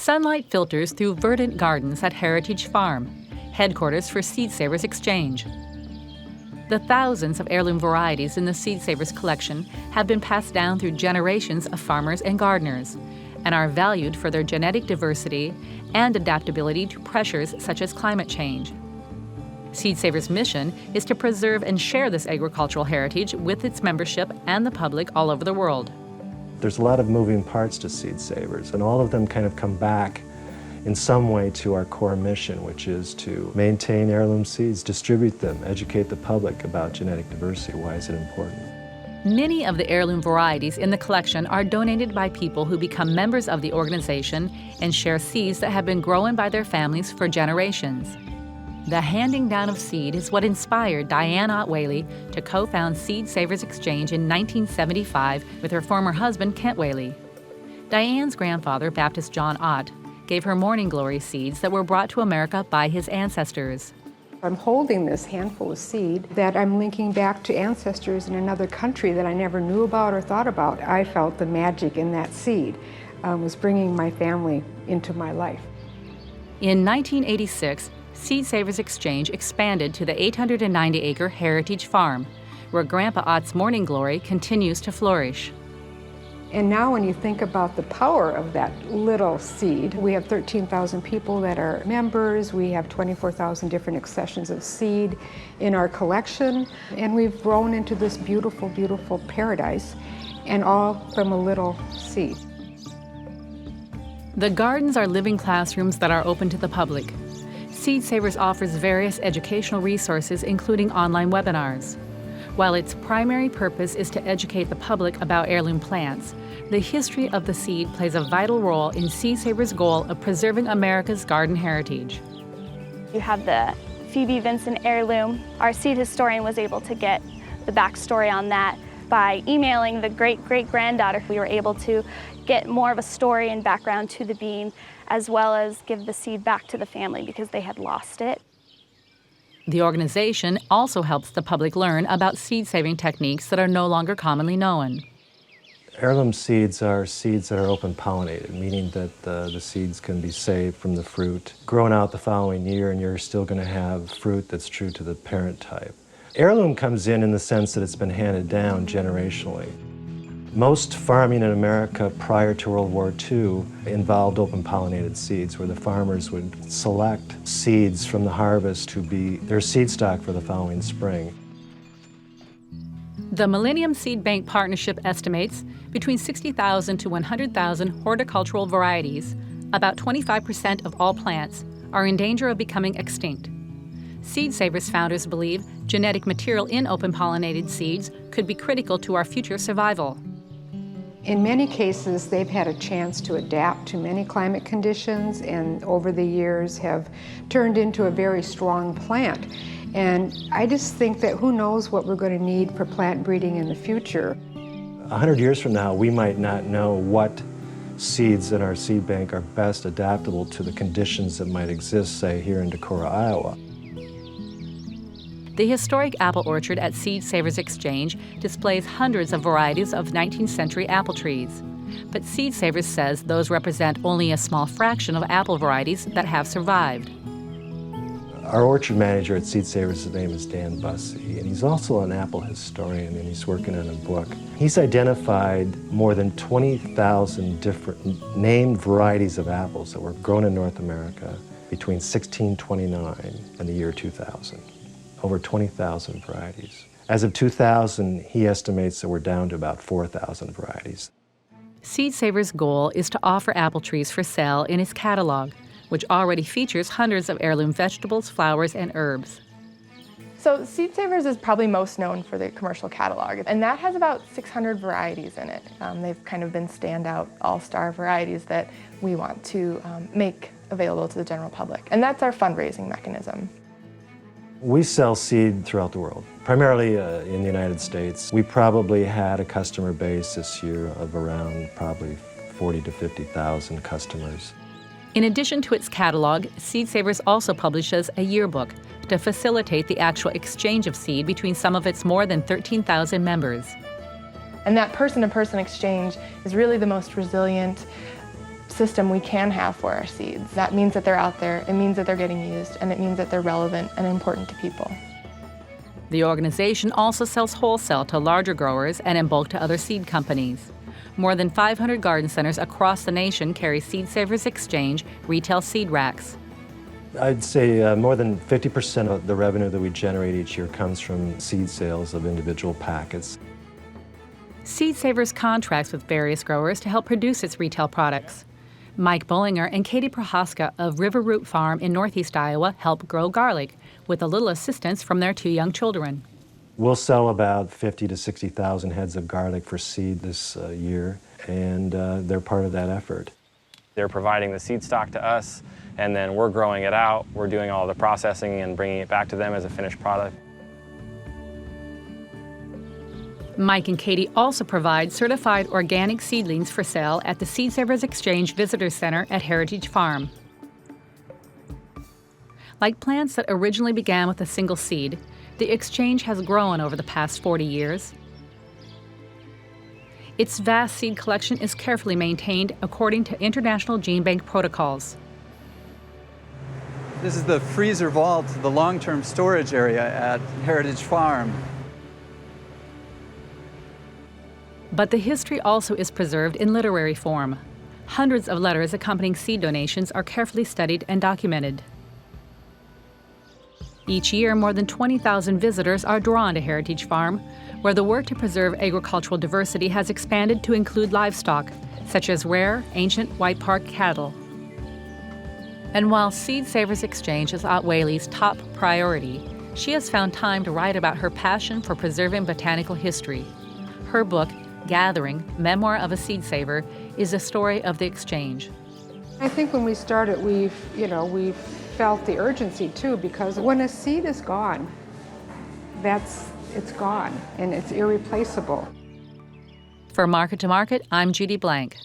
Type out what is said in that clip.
Sunlight filters through verdant gardens at Heritage Farm, headquarters for Seed Savers Exchange. The thousands of heirloom varieties in the Seed Savers collection have been passed down through generations of farmers and gardeners and are valued for their genetic diversity and adaptability to pressures such as climate change. Seed Savers' mission is to preserve and share this agricultural heritage with its membership and the public all over the world. There's a lot of moving parts to Seed Savers, and all of them kind of come back in some way to our core mission, which is to maintain heirloom seeds, distribute them, educate the public about genetic diversity. Why is it important? Many of the heirloom varieties in the collection are donated by people who become members of the organization and share seeds that have been grown by their families for generations. The handing down of seed is what inspired Diane Ott Whaley to co-found Seed Savers Exchange in 1975 with her former husband, Kent Whaley. Diane's grandfather, Baptist John Ott, gave her morning glory seeds that were brought to America by his ancestors. I'm holding this handful of seed that I'm linking back to ancestors in another country that I never knew about or thought about. I felt the magic in that seed was bringing my family into my life. In 1986, Seed Savers Exchange expanded to the 890-acre Heritage Farm, where Grandpa Ott's morning glory continues to flourish. And now when you think about the power of that little seed, we have 13,000 people that are members, we have 24,000 different accessions of seed in our collection, and we've grown into this beautiful, beautiful paradise, and all from a little seed. The gardens are living classrooms that are open to the public. Seed Savers offers various educational resources, including online webinars. While its primary purpose is to educate the public about heirloom plants, the history of the seed plays a vital role in Seed Savers' goal of preserving America's garden heritage. You have the Phoebe Vincent heirloom. Our seed historian was able to get the backstory on that by emailing the great-great-granddaughter. We were able to get more of a story and background to the bean, as well as give the seed back to the family because they had lost it. The organization also helps the public learn about seed-saving techniques that are no longer commonly known. Heirloom seeds are seeds that are open-pollinated, meaning that the seeds can be saved from the fruit, grown out the following year, and you're still going to have fruit that's true to the parent type. Heirloom comes in the sense that it's been handed down generationally. Most farming in America prior to World War II involved open-pollinated seeds, where the farmers would select seeds from the harvest to be their seed stock for the following spring. The Millennium Seed Bank Partnership estimates between 60,000 to 100,000 horticultural varieties, about 25% of all plants, are in danger of becoming extinct. Seed Savers founders believe genetic material in open-pollinated seeds could be critical to our future survival. In many cases, they've had a chance to adapt to many climate conditions and over the years have turned into a very strong plant. And I just think that who knows what we're going to need for plant breeding in the future. 100 years from now, we might not know what seeds in our seed bank are best adaptable to the conditions that might exist, say, here in Decorah, Iowa. The historic apple orchard at Seed Savers Exchange displays hundreds of varieties of 19th century apple trees. But Seed Savers says those represent only a small fraction of apple varieties that have survived. Our orchard manager at Seed Savers, his name is Dan Bussey, and he's also an apple historian, and he's working on a book. He's identified more than 20,000 different named varieties of apples that were grown in North America between 1629 and the year 2000. Over 20,000 varieties. As of 2000, he estimates that we're down to about 4,000 varieties. Seed Savers' goal is to offer apple trees for sale in its catalog, which already features hundreds of heirloom vegetables, flowers, and herbs. So Seed Savers is probably most known for the commercial catalog, and that has about 600 varieties in it. They've kind of been standout all-star varieties that we want to make available to the general public, and that's our fundraising mechanism. We sell seed throughout the world, primarily in the United States. We probably had a customer base this year of around probably 40 to 50,000 customers. In addition to its catalog, Seed Savers also publishes a yearbook to facilitate the actual exchange of seed between some of its more than 13,000 members. And that person-to-person exchange is really the most resilient system we can have for our seeds. That means that they're out there, it means that they're getting used, and it means that they're relevant and important to people. The organization also sells wholesale to larger growers and in bulk to other seed companies. More than 500 garden centers across the nation carry Seed Savers Exchange retail seed racks. I'd say more than 50% of the revenue that we generate each year comes from seed sales of individual packets. Seed Savers contracts with various growers to help produce its retail products. Mike Bollinger and Katie Prohaska of River Root Farm in Northeast Iowa help grow garlic with a little assistance from their 2 young children. We'll sell about 50 to 60,000 heads of garlic for seed this year, and they're part of that effort. They're providing the seed stock to us, and then we're growing it out. We're doing all the processing and bringing it back to them as a finished product. Mike and Katie also provide certified organic seedlings for sale at the Seed Savers Exchange Visitor Center at Heritage Farm. Like plants that originally began with a single seed, the exchange has grown over the past 40 years. Its vast seed collection is carefully maintained according to International Gene Bank protocols. This is the freezer vault, the long-term storage area at Heritage Farm. But the history also is preserved in literary form. Hundreds of letters accompanying seed donations are carefully studied and documented. Each year, more than 20,000 visitors are drawn to Heritage Farm, where the work to preserve agricultural diversity has expanded to include livestock, such as rare, ancient White Park cattle. And while Seed Savers Exchange is Aunt Whaley's top priority, she has found time to write about her passion for preserving botanical history. Her book, Gathering, Memoir of a Seed Saver, is a story of the exchange. I think when we started, we felt the urgency too, because when a seed is gone, it's gone and it's irreplaceable. For Market to Market, I'm Judy Blank.